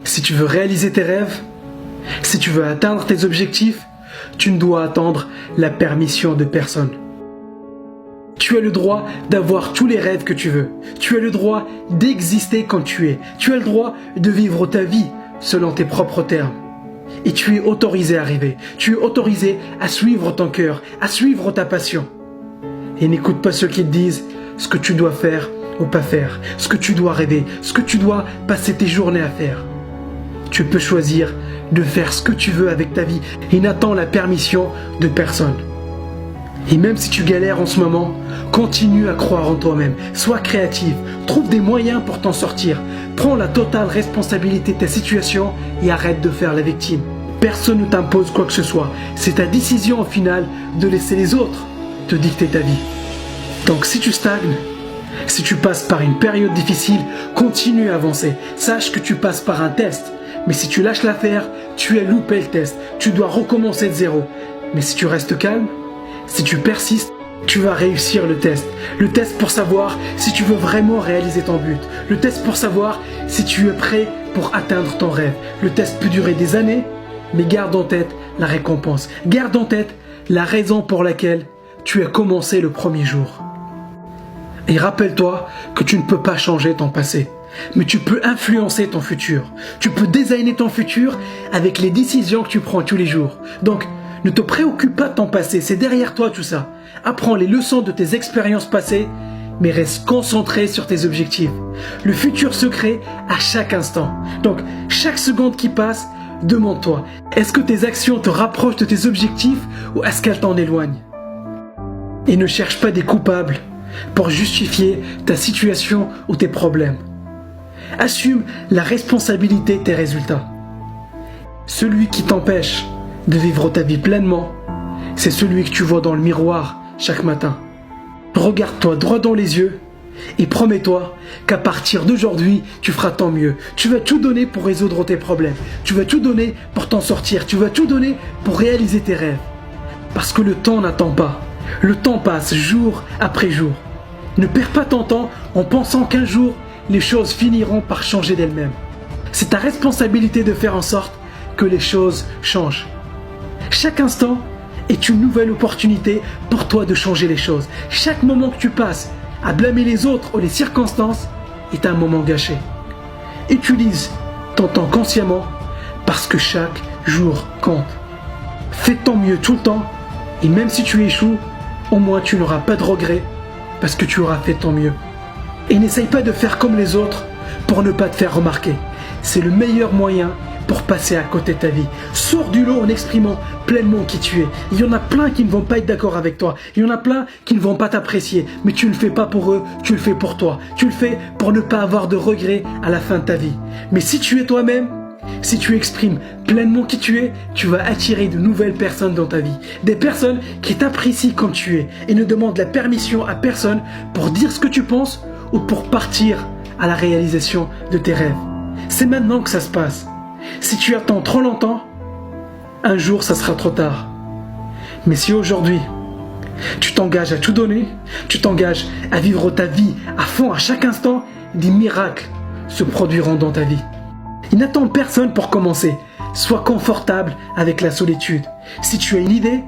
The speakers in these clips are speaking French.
Si tu veux réaliser tes rêves, si tu veux atteindre tes objectifs, tu ne dois attendre la permission de personne. Tu as le droit d'avoir tous les rêves que tu veux. Tu as le droit d'exister comme tu es. Tu as le droit de vivre ta vie selon tes propres termes. Et tu es autorisé à rêver. Tu es autorisé à suivre ton cœur, à suivre ta passion. Et n'écoute pas ceux qui te disent ce que tu dois faire ou pas faire, ce que tu dois rêver, ce que tu dois passer tes journées à faire. Tu peux choisir de faire ce que tu veux avec ta vie et n'attends la permission de personne. Et même si tu galères en ce moment, continue à croire en toi-même, sois créatif, trouve des moyens pour t'en sortir, prends la totale responsabilité de ta situation et arrête de faire la victime. Personne ne t'impose quoi que ce soit, c'est ta décision au final de laisser les autres te dicter ta vie. Donc si tu stagnes, si tu passes par une période difficile, continue à avancer, sache que tu passes par un test. Mais si tu lâches l'affaire, tu as loupé le test, tu dois recommencer de zéro. Mais si tu restes calme, si tu persistes, tu vas réussir le test. Le test pour savoir si tu veux vraiment réaliser ton but. Le test pour savoir si tu es prêt pour atteindre ton rêve. Le test peut durer des années, mais garde en tête la récompense. Garde en tête la raison pour laquelle tu as commencé le premier jour. Et rappelle-toi que tu ne peux pas changer ton passé, mais tu peux influencer ton futur. Tu peux designer ton futur avec les décisions que tu prends tous les jours. Donc, ne te préoccupe pas de ton passé, c'est derrière toi tout ça. Apprends les leçons de tes expériences passées, mais reste concentré sur tes objectifs. Le futur se crée à chaque instant. Donc, chaque seconde qui passe, demande-toi, est-ce que tes actions te rapprochent de tes objectifs ou est-ce qu'elles t'en éloignent? Et ne cherche pas des coupables pour justifier ta situation ou tes problèmes. Assume la responsabilité de tes résultats. Celui qui t'empêche de vivre ta vie pleinement, c'est celui que tu vois dans le miroir chaque matin. Regarde-toi droit dans les yeux et promets-toi qu'à partir d'aujourd'hui, tu feras tant mieux. Tu vas tout donner pour résoudre tes problèmes. Tu vas tout donner pour t'en sortir. Tu vas tout donner pour réaliser tes rêves. Parce que le temps n'attend pas. Le temps passe jour après jour. Ne perds pas ton temps en pensant qu'un jour, les choses finiront par changer d'elles-mêmes. C'est ta responsabilité de faire en sorte que les choses changent. Chaque instant est une nouvelle opportunité pour toi de changer les choses. Chaque moment que tu passes à blâmer les autres ou les circonstances est un moment gâché. Utilise ton temps consciemment parce que chaque jour compte. Fais ton mieux tout le temps et même si tu échoues, au moins tu n'auras pas de regrets parce que tu auras fait ton mieux. Et n'essaye pas de faire comme les autres pour ne pas te faire remarquer. C'est le meilleur moyen pour passer à côté de ta vie. Sors du lot en exprimant pleinement qui tu es. Il y en a plein qui ne vont pas être d'accord avec toi. Il y en a plein qui ne vont pas t'apprécier. Mais tu ne le fais pas pour eux, tu le fais pour toi. Tu le fais pour ne pas avoir de regrets à la fin de ta vie. Mais si tu es toi-même, si tu exprimes pleinement qui tu es, tu vas attirer de nouvelles personnes dans ta vie. Des personnes qui t'apprécient comme tu es et ne demandent la permission à personne pour dire ce que tu penses ou pour partir à la réalisation de tes rêves. C'est maintenant que ça se passe. Si tu attends trop longtemps, un jour ça sera trop tard. Mais si aujourd'hui, tu t'engages à tout donner, tu t'engages à vivre ta vie à fond à chaque instant, des miracles se produiront dans ta vie. Il n'attend personne pour commencer. Sois confortable avec la solitude. Si tu as une idée,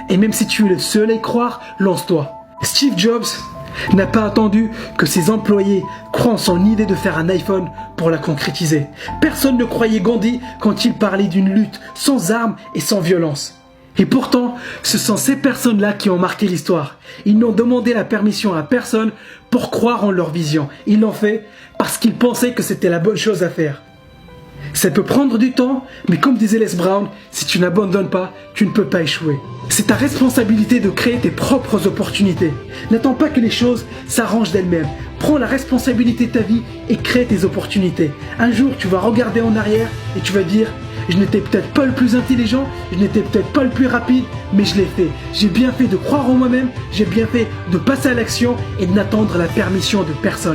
et même si tu es le seul à y croire, lance-toi. Steve Jobs n'a pas attendu que ses employés croient en son idée de faire un iPhone pour la concrétiser. Personne ne croyait Gandhi quand il parlait d'une lutte sans armes et sans violence. Et pourtant, ce sont ces personnes-là qui ont marqué l'histoire. Ils n'ont demandé la permission à personne pour croire en leur vision. Ils l'ont fait parce qu'ils pensaient que c'était la bonne chose à faire. Ça peut prendre du temps, mais comme disait Les Brown, si tu n'abandonnes pas, tu ne peux pas échouer. C'est ta responsabilité de créer tes propres opportunités. N'attends pas que les choses s'arrangent d'elles-mêmes. Prends la responsabilité de ta vie et crée tes opportunités. Un jour, tu vas regarder en arrière et tu vas dire « Je n'étais peut-être pas le plus intelligent, je n'étais peut-être pas le plus rapide, mais je l'ai fait. J'ai bien fait de croire en moi-même, j'ai bien fait de passer à l'action et de n'attendre la permission de personne. »